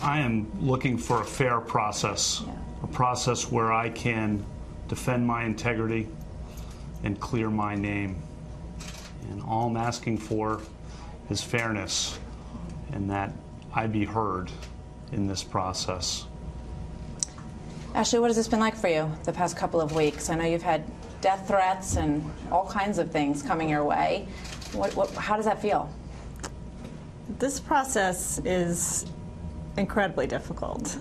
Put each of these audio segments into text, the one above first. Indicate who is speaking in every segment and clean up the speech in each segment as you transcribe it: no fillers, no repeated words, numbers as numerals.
Speaker 1: I am looking for a fair process, a process where I can defend my integrity and clear my name. And all I'm asking for is fairness and that I be heard in this process.
Speaker 2: Ashley, what has this been like for you the past couple of weeks? I know you've had death threats and all kinds of things coming your way. How does that feel?
Speaker 3: This process is incredibly difficult,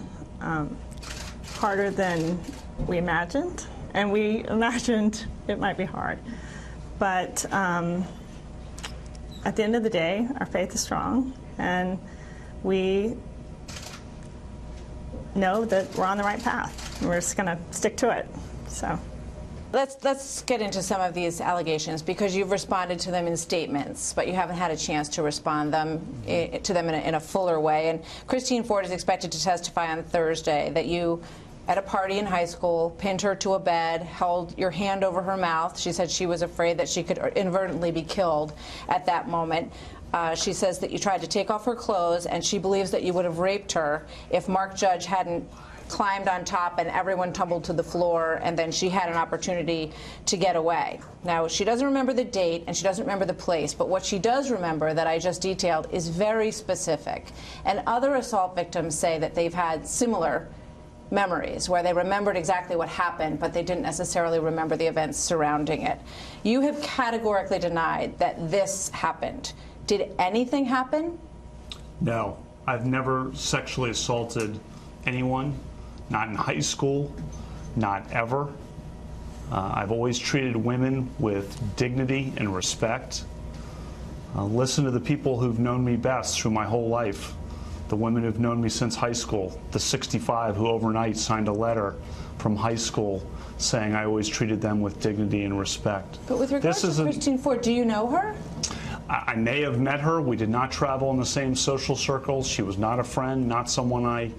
Speaker 3: harder than we imagined, and we imagined it might be hard. But at the end of the day, our faith is strong, and we know that we're on the right path. We're just going to stick to it. So.
Speaker 2: Let's get into some of these allegations, because you've responded to them in statements, but you haven't had a chance to respond to them in a fuller way. And Christine Ford is expected to testify on Thursday that you, at a party in high school, pinned her to a bed, held your hand over her mouth. She said she was afraid that she could inadvertently be killed at that moment. She says that you tried to take off her clothes, and she believes that you would have raped her if Mark Judge hadn't climbed on top and everyone tumbled to the floor, and then she had an opportunity to get away. Now, she doesn't remember the date and she doesn't remember the place, but what she does remember that I just detailed is very specific. And other assault victims say that they've had similar memories where they remembered exactly what happened, but they didn't necessarily remember the events surrounding it. You have categorically denied that this happened. Did anything happen?
Speaker 1: No, I've never sexually assaulted anyone. Not in high school, not ever. I've always treated women with dignity and respect. Listen to the people who've known me best through my whole life, the women who've known me since high school, the 65 who overnight signed a letter from high school saying I always treated them with dignity and respect.
Speaker 2: But with regards to Christine Ford, do you know her?
Speaker 1: I may have met her. We did not travel in the same social circles. She was not a friend, not someone I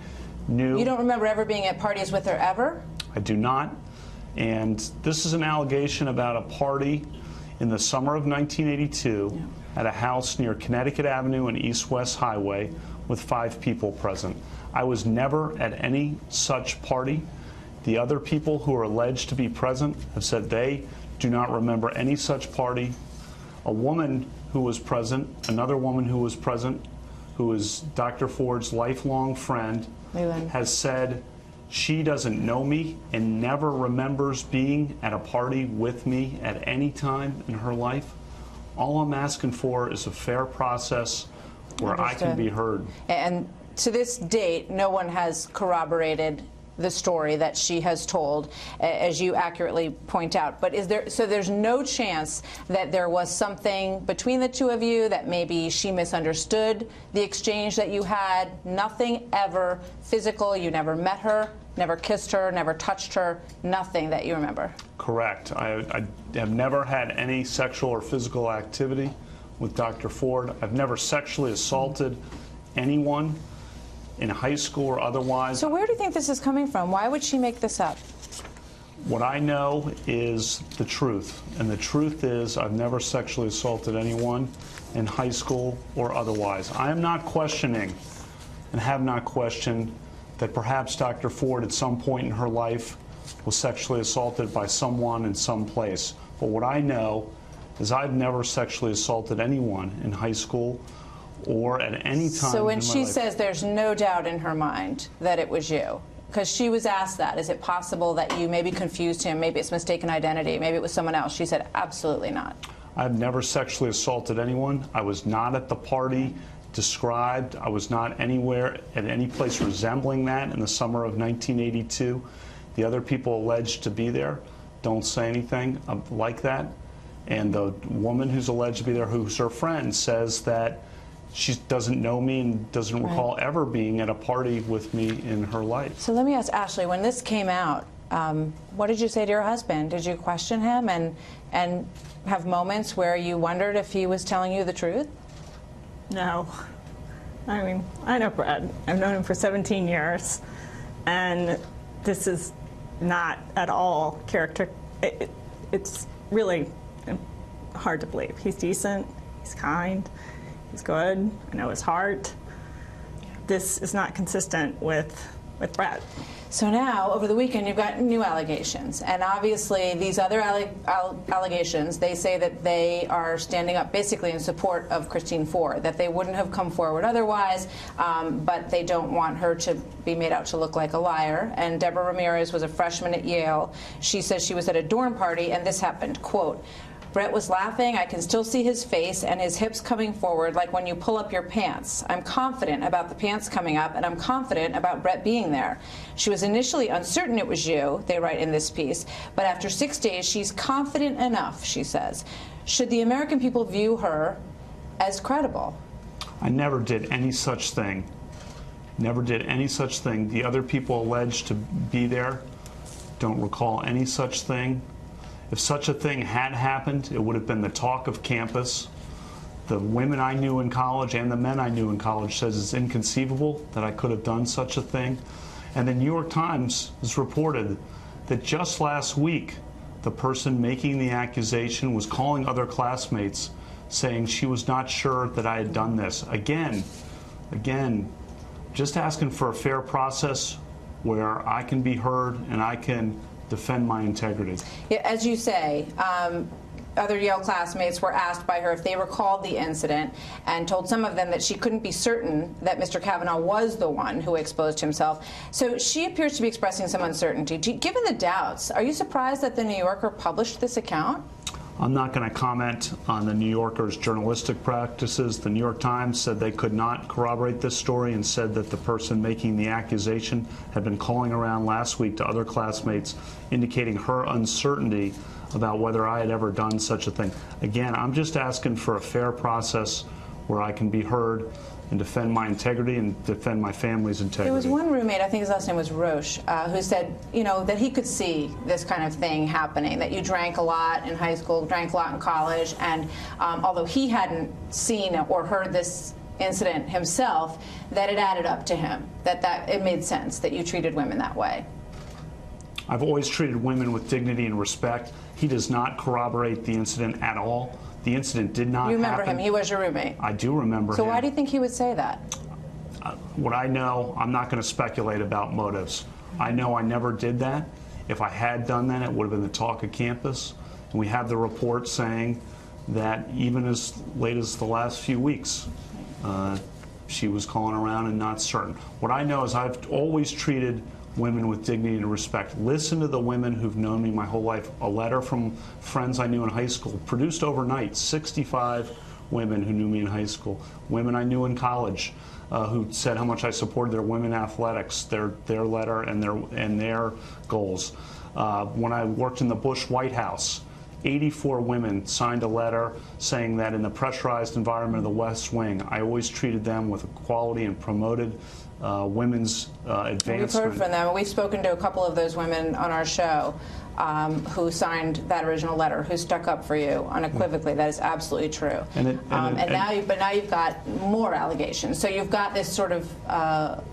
Speaker 1: knew.
Speaker 2: You don't remember ever being at parties with her ever?
Speaker 1: I do not. And this is an allegation about a party in the summer of 1982 at a house near Connecticut Avenue and East-West Highway with 5 people present. I was never at any such party. The other people who are alleged to be present have said they do not remember any such party. A woman who was present, another woman who was present, who is Dr. Ford's lifelong friend, has said she doesn't know me and never remembers being at a party with me at any time in her life. All I'm asking for is a fair process where I can be heard. And
Speaker 2: to this date, no one has corroborated the story that she has told, as you accurately point out. But so there's no chance that there was something between the two of you, that maybe she misunderstood the exchange that you had? Nothing ever physical? You never met her, never kissed her, never touched her, nothing that you remember?
Speaker 1: Correct. I have never had any sexual or physical activity with Dr. Ford. I've never sexually assaulted anyone in high school or otherwise.
Speaker 2: So where do you think this is coming from? Why would she make this up?
Speaker 1: What I know is the truth, and the truth is I've never sexually assaulted anyone in high school or otherwise. I am not questioning and have not questioned that perhaps Dr. Ford at some point in her life was sexually assaulted by someone in some place. But what I know is I've never sexually assaulted anyone in high school or at any time.
Speaker 2: So when she says there's no doubt in her mind that it was you, because she was asked that, is it possible that you maybe confused him, maybe it's mistaken identity, maybe it was someone else? She said absolutely not.
Speaker 1: I've never sexually assaulted anyone. I was not at the party described. I was not anywhere at any place resembling that in the summer of 1982. The other people alleged to be there don't say anything like that. And the woman who's alleged to be there, who's her friend, says that she doesn't know me and doesn't recall ever being at a party with me in her life.
Speaker 2: So let me ask Ashley, when this came out, what did you say to your husband? Did you question him and have moments where you wondered if he was telling you the truth?
Speaker 3: No. I mean, I know Brad. I've known him for 17 years, and this is not at all character. It's really hard to believe. He's decent, he's kind, he's good. I know his heart. this is not consistent with Brett.
Speaker 2: So now, over the weekend, you've got new allegations. And obviously, these other allegations, they say that they are standing up basically in support of Christine Ford, that they wouldn't have come forward otherwise, but they don't want her to be made out to look like a liar. And Deborah Ramirez was a freshman at Yale. She says she was at a dorm party, and this happened, quote, Brett was laughing. I can still see his face and his hips coming forward like when you pull up your pants. I'm confident about the pants coming up, and I'm confident about Brett being there. She was initially uncertain it was you, they write in this piece, but after 6 days, she's confident enough, she says. Should the American people view her as credible?
Speaker 1: I never did any such thing. Never did any such thing. The other people alleged to be there don't recall any such thing. If such a thing had happened, it would have been the talk of campus. The women I knew in college and the men I knew in college says it's inconceivable that I could have done such a thing. And the New York Times has reported that just last week, the person making the accusation was calling other classmates saying she was not sure that I had done this. Again, just asking for a fair process where I can be heard and I can defend my integrity.
Speaker 2: Yeah, as you say, other Yale classmates were asked by her if they recalled the incident and told some of them that she couldn't be certain that Mr. Kavanagh was the one who exposed himself. So she appears to be expressing some uncertainty. Given the doubts, are you surprised that the New Yorker published this account?
Speaker 1: I'm not going to comment on the New Yorker's journalistic practices. The New York Times said they could not corroborate this story and said that the person making the accusation had been calling around last week to other classmates indicating her uncertainty about whether I had ever done such a thing. Again, I'm just asking for a fair process where I can be heard and defend my integrity and defend my family's integrity.
Speaker 2: There was one roommate, I think his last name was Roche, who said, you know, that he could see this kind of thing happening, that you drank a lot in high school, drank a lot in college, and although he hadn't seen or heard this incident himself, that it added up to him, that it made sense that you treated women that way.
Speaker 1: I've always treated women with dignity and respect. He does not corroborate the incident at all. The incident did not happen.
Speaker 2: You remember him? He was your roommate.
Speaker 1: I do remember him.
Speaker 2: So why do you think he would say that?
Speaker 1: What I know, I'm not going to speculate about motives. I know I never did that. If I had done that, it would have been the talk of campus. And we have the report saying that even as late as the last few weeks, she was calling around and not certain. What I know is I've always treated women with dignity and respect. Listen to the women who've known me my whole life. A letter from friends I knew in high school, produced overnight, 65 women who knew me in high school. Women I knew in college who said how much I supported their women athletics, their letter and their goals. When I worked in the Bush White House, 84 women signed a letter saying that in the pressurized environment of the West Wing, I always treated them with equality and promoted women's advancement.
Speaker 2: We've heard from them. We've spoken to a couple of those women on our show who signed that original letter, who stuck up for you unequivocally. That is absolutely true. Now you've got more allegations. So you've got this sort of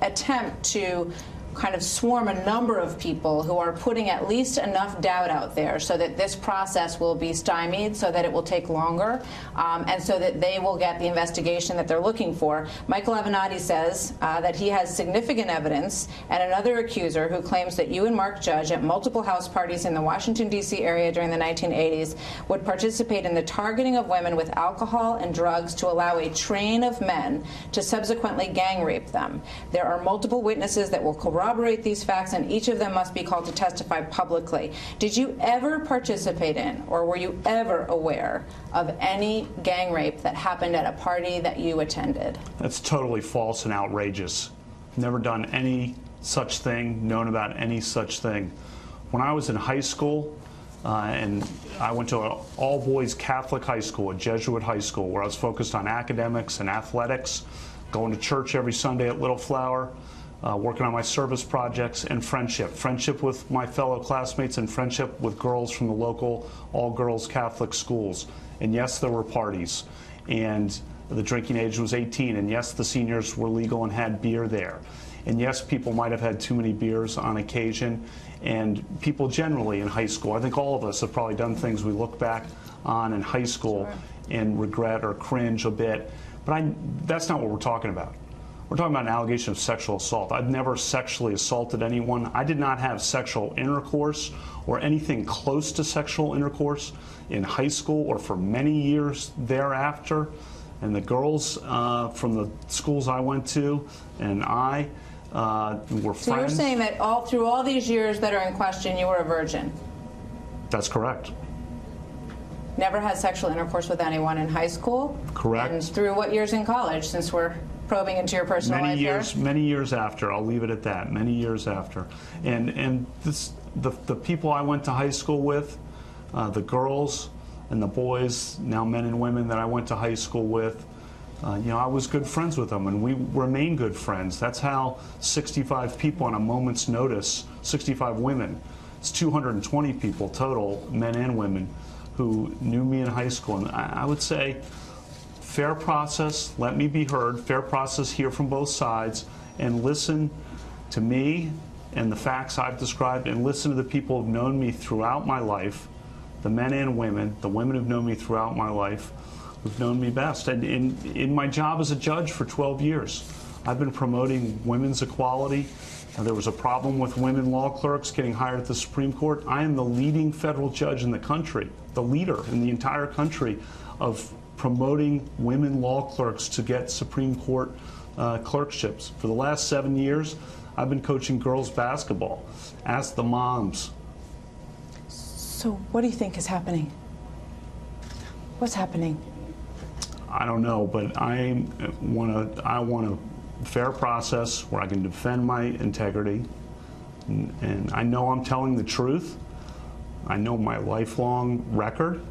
Speaker 2: attempt to kind of swarm a number of people who are putting at least enough doubt out there so that this process will be stymied, so that it will take longer, and so that they will get the investigation that they're looking for. Michael Avenatti says that he has significant evidence, and another accuser who claims that you and Mark Judge at multiple house parties in the Washington, D.C. area during the 1980s would participate in the targeting of women with alcohol and drugs to allow a train of men to subsequently gang rape them. There are multiple witnesses that will corroborate these facts, and each of them must be called to testify publicly. Did you ever participate in, or were you ever aware of any gang rape that happened at a party that you attended?
Speaker 1: That's totally false and outrageous. Never done any such thing, known about any such thing. When I was in high school, and I went to an all-boys Catholic high school, a Jesuit high school, where I was focused on academics and athletics, going to church every Sunday at Little Flower, working on my service projects, and friendship with my fellow classmates, and friendship with girls from the local all-girls Catholic schools. And yes, there were parties, and the drinking age was 18, and yes, the seniors were legal and had beer there. And yes, people might have had too many beers on occasion, and people generally in high school, I think all of us have probably done things we look back on in high school and regret or cringe a bit. But that's not what we're talking about. We're talking about an allegation of sexual assault. I've never sexually assaulted anyone. I did not have sexual intercourse or anything close to sexual intercourse in high school or for many years thereafter. And the girls from the schools I went to and I were friends.
Speaker 2: So you're saying that through all these years that are in question, you were a virgin?
Speaker 1: That's correct.
Speaker 2: Never had sexual intercourse with anyone in high school?
Speaker 1: Correct.
Speaker 2: And through what years in college, since we're probing into your personal life here?
Speaker 1: Many years after. I'll leave it at that. Many years after. And the people I went to high school with, the girls and the boys, now men and women that I went to high school with, I was good friends with them, and we remain good friends. That's how 65 people on a moment's notice, 65 women, it's 220 people total, men and women, who knew me in high school. And I would say fair process, let me be heard, fair process, hear from both sides, and listen to me and the facts I've described, and listen to the people who've known me throughout my life, the men and women, the women who've known me throughout my life, who've known me best. And in my job as a judge for 12 years, I've been promoting women's equality. There was a problem with women law clerks getting hired at the Supreme Court. I am the leading federal judge in the country, the leader in the entire country of promoting women law clerks to get Supreme Court clerkships. For the last 7 years, I've been coaching girls basketball. Ask the moms.
Speaker 2: So what do you think is happening? What's happening?
Speaker 1: I don't know, but I want a fair process where I can defend my integrity, and I know I'm telling the truth. I know my lifelong record,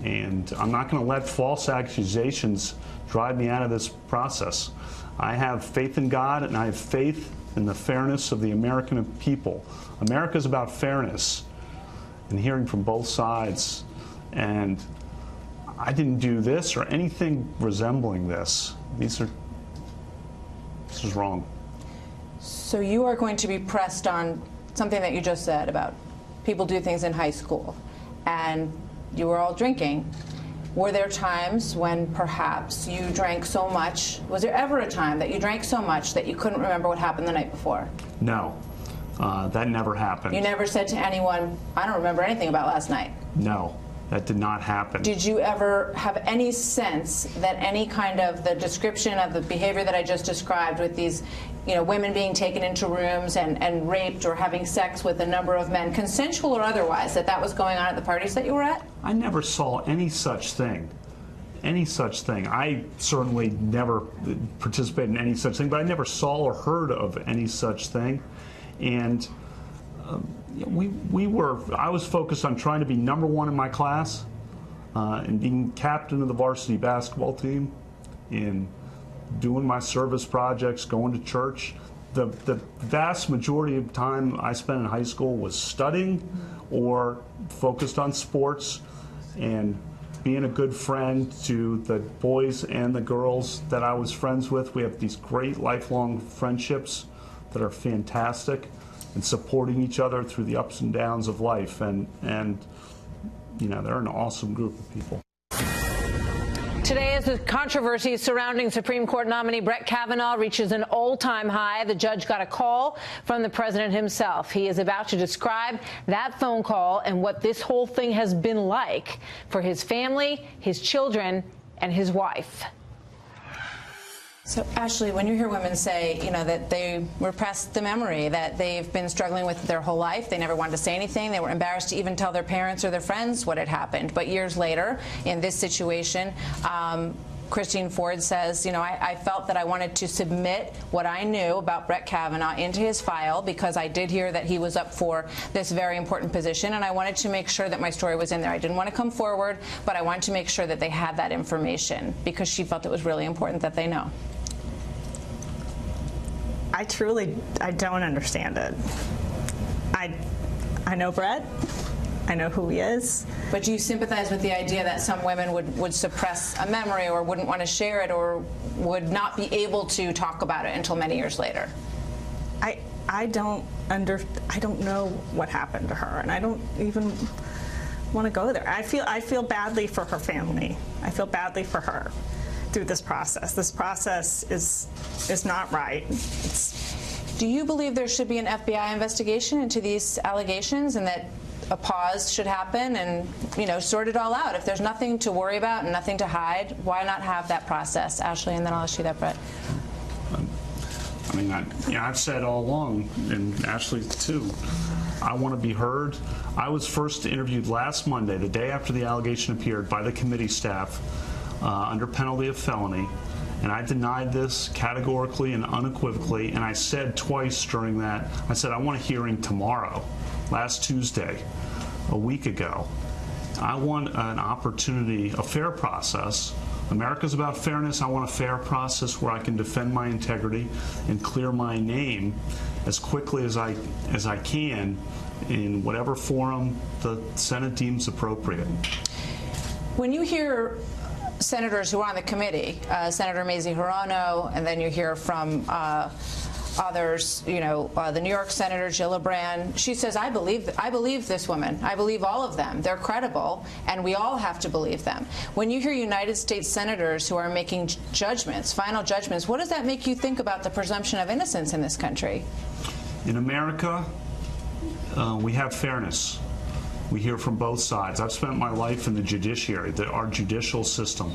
Speaker 1: and I'm not going to let false accusations drive me out of this process. I have faith in God, and I have faith in the fairness of the American people. America is about fairness and hearing from both sides, and I didn't do this or anything resembling this. This is wrong.
Speaker 2: So you are going to be pressed on something that you just said about people do things in high school, and you were all drinking. Were there times when perhaps you drank so much? Was there ever a time that you drank so much that you couldn't remember what happened the night before?
Speaker 1: No, that never happened.
Speaker 2: You never said to anyone, I don't remember anything about last night?
Speaker 1: No, that did not happen.
Speaker 2: Did you ever have any sense that any kind of the description of the behavior that I just described with these, women being taken into rooms and raped or having sex with a number of men, consensual or otherwise, that was going on at the parties that you were at?
Speaker 1: I never saw any such thing. Any such thing. I certainly never participated in any such thing, but I never saw or heard of any such thing. And I was focused on trying to be #1 in my class, and being captain of the varsity basketball team, and doing my service projects, going to church. The vast majority of time I spent in high school was studying or focused on sports and being a good friend to the boys and the girls that I was friends with. We have these great lifelong friendships that are fantastic, and supporting each other through the ups and downs of life. And they're an awesome group of people.
Speaker 4: Today, as the controversy surrounding Supreme Court nominee Brett Kavanaugh reaches an all-time high, the judge got a call from the president himself. He is about to describe that phone call and what this whole thing has been like for his family, his children, and his wife.
Speaker 2: So, Ashley, when you hear women say, that they repress the memory, that they've been struggling with their whole life, they never wanted to say anything, they were embarrassed to even tell their parents or their friends what had happened. But years later, in this situation, Christine Ford says, I felt that I wanted to submit what I knew about Brett Kavanaugh into his file because I did hear that he was up for this very important position, and I wanted to make sure that my story was in there. I didn't want to come forward, but I wanted to make sure that they had that information because she felt it was really important that they know.
Speaker 3: I don't understand it. I know Brett. I know who he is.
Speaker 2: But do you sympathize with the idea that some women would suppress a memory or wouldn't want to share it or would not be able to talk about it until many years later?
Speaker 3: I don't know what happened to her, and I don't even want to go there. I feel badly for her family. I feel badly for her. through this process. This process is not right.
Speaker 2: Do you believe there should be an FBI investigation into these allegations, and that a pause should happen and, sort it all out? If there's nothing to worry about and nothing to hide, why not have that process? Ashley, and then I'll ask you that, Brett.
Speaker 1: I mean, I've said all along, and Ashley too, I want to be heard. I was first interviewed last Monday, the day after the allegation appeared, by the committee staff under penalty of felony, and I denied this categorically and unequivocally, and I said twice during that, I said I want a hearing tomorrow, last Tuesday, a week ago. I want an opportunity, a fair process. America's about fairness. I want a fair process where I can defend my integrity and clear my name as quickly as I can in whatever forum the Senate deems appropriate.
Speaker 2: When you hear senators who are on the committee, Senator Mazie Hirono, and then you hear from others, the New York Senator Gillibrand, she says, I believe this woman. I believe all of them. They're credible, and we all have to believe them. When you hear United States senators who are making judgments, final judgments, what does that make you think about the presumption of innocence in this country?
Speaker 1: In America, we have fairness. We hear from both sides. I've spent my life in the judiciary, our judicial system.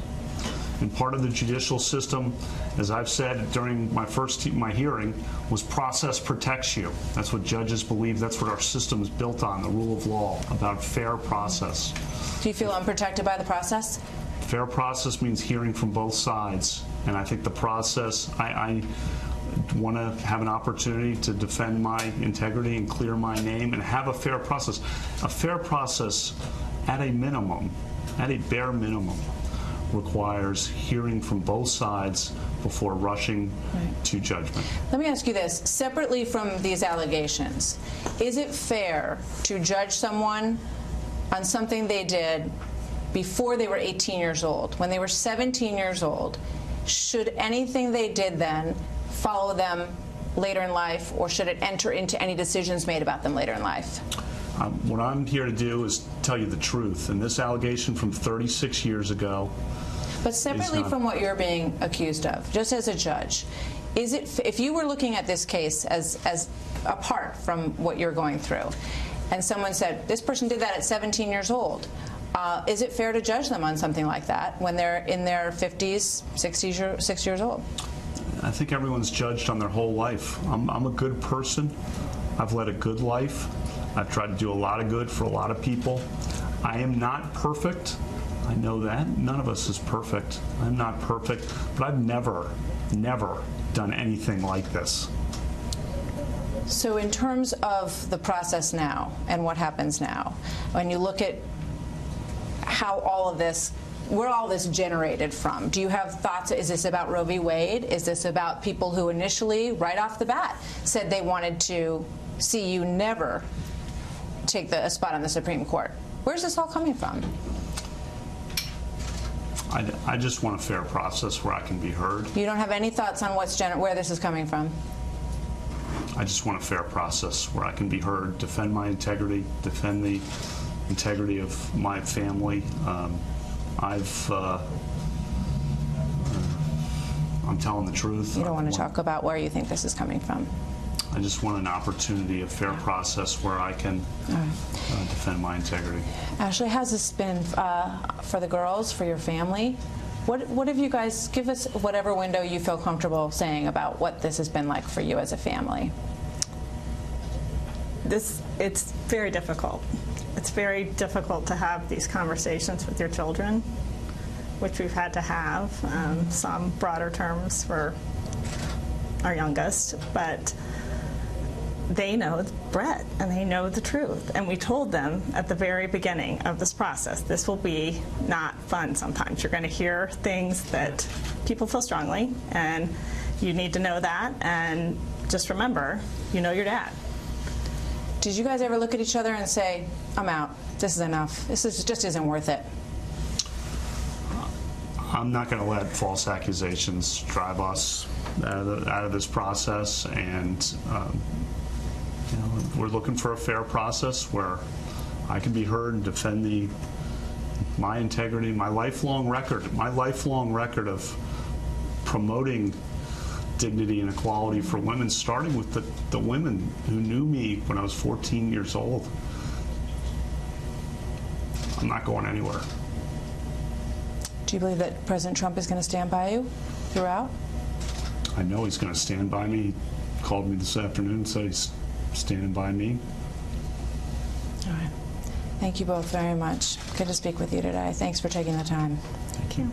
Speaker 1: And part of the judicial system, as I've said during my hearing, was process protects you. That's what judges believe. That's what our system is built on, the rule of law, about fair process.
Speaker 2: Do you feel unprotected by the process?
Speaker 1: Fair process means hearing from both sides. And I think the process, I want to have an opportunity to defend my integrity and clear my name and have a fair process. A fair process, at a minimum, at a bare minimum, requires hearing from both sides before rushing to judgment.
Speaker 2: Let me ask you this. Separately from these allegations, is it fair to judge someone on something they did before they were 18 years old? When they were 17 years old, should anything they did then follow them later in life, or should it enter into any decisions made about them later in life?
Speaker 1: What I'm here to do is tell you the truth. And this allegation from 36 years ago.
Speaker 2: But separately from what you're being accused of, just as a judge, is it, if you were looking at this case as apart from what you're going through, and someone said, this person did that at 17 years old, is it fair to judge them on something like that when they're in their 50s, 60s, 6 years old?
Speaker 1: I think everyone's judged on their whole life. I'm a good person. I've led a good life. I've tried to do a lot of good for a lot of people. I am not perfect. I know that. None of us is perfect. I'm not perfect, but I've never done anything like this.
Speaker 2: So in terms of the process now and what happens now, when you look at how all of this, where all this generated from, do you have thoughts? Is this about Roe v. Wade? Is this about people who initially, right off the bat, said they wanted to see you never take a spot on the Supreme Court? Where's this all coming from?
Speaker 1: I just want a fair process where I can be heard.
Speaker 2: You don't have any thoughts on where this is coming from?
Speaker 1: I just want a fair process where I can be heard, defend my integrity, defend the integrity of my family. I'm telling the truth.
Speaker 2: You don't want to talk about where you think this is coming from?
Speaker 1: I just want an opportunity, a fair process where I can defend my integrity.
Speaker 2: Ashley, how's this been for the girls, for your family? What have you guys, give us whatever window you feel comfortable saying about what this has been like for you as a family.
Speaker 3: It's very difficult. It's very difficult to have these conversations with your children, which we've had to have, some broader terms for our youngest, but they know Brett and they know the truth. And we told them at the very beginning of this process, this will be not fun sometimes. You're going to hear things that people feel strongly, and you need to know that, and just remember, you know your dad.
Speaker 2: Did you guys ever look at each other and say, I'm out, this is enough, just isn't worth it?
Speaker 1: I'm not going to let false accusations drive us out of this process, and we're looking for a fair process where I can be heard and defend my integrity, my lifelong record of promoting dignity and equality for women, starting with the women who knew me when I was 14 years old. I'm not going anywhere.
Speaker 2: Do you believe that President Trump is going to stand by you throughout?
Speaker 1: I know he's going to stand by me. He called me this afternoon and said he's standing by me.
Speaker 2: All right. Thank you both very much. Good to speak with you today. Thanks for taking the time.
Speaker 3: Thank you.